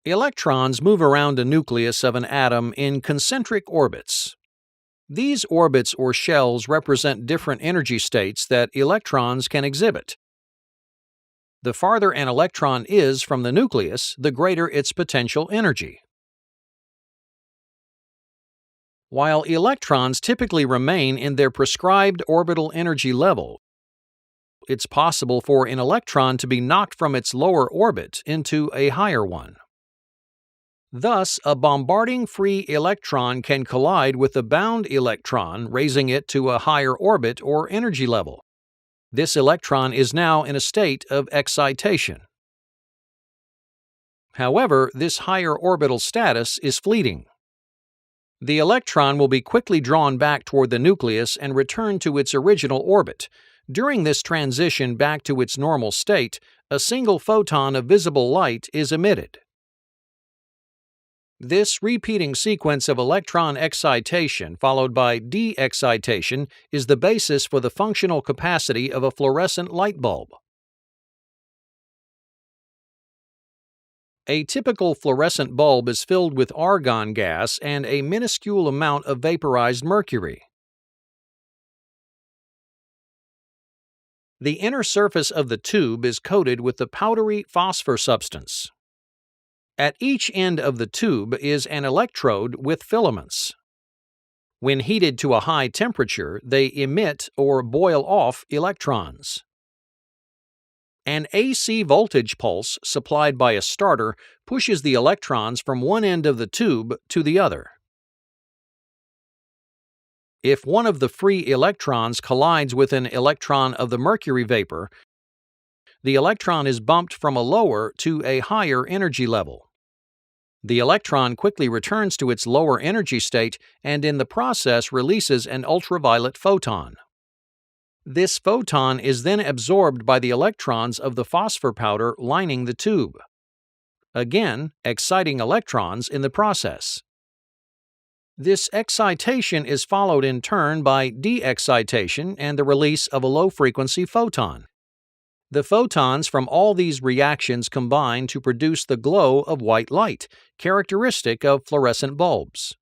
Electrons move around the nucleus of an atom in concentric orbits. These orbits or shells represent different energy states that electrons can exhibit. The farther an electron is from the nucleus, the greater its potential energy. While electrons typically remain in their prescribed orbital energy level, it's possible for an electron to be knocked from its lower orbit into a higher one. Thus, a bombarding free electron can collide with a bound electron, raising it to a higher orbit or energy level. This electron is now in a state of excitation. However, this higher orbital status is fleeting. The electron will be quickly drawn back toward the nucleus and return to its original orbit. During this transition back to its normal state, a single photon of visible light is emitted. This repeating sequence of electron excitation followed by de-excitation is the basis for the functional capacity of a fluorescent light bulb. A typical fluorescent bulb is filled with argon gas and a minuscule amount of vaporized mercury. The inner surface of the tube is coated with the powdery phosphor substance. At each end of the tube is an electrode with filaments. When heated to a high temperature, they emit or boil off electrons. An AC voltage pulse supplied by a starter pushes the electrons from one end of the tube to the other. If one of the free electrons collides with an electron of the mercury vapor, the electron is bumped from a lower to a higher energy level. The electron quickly returns to its lower energy state and in the process releases an ultraviolet photon. This photon is then absorbed by the electrons of the phosphor powder lining the tube, again exciting electrons in the process. This excitation is followed in turn by de-excitation and the release of a low-frequency photon. The photons from all these reactions combine to produce the glow of white light, characteristic of fluorescent bulbs.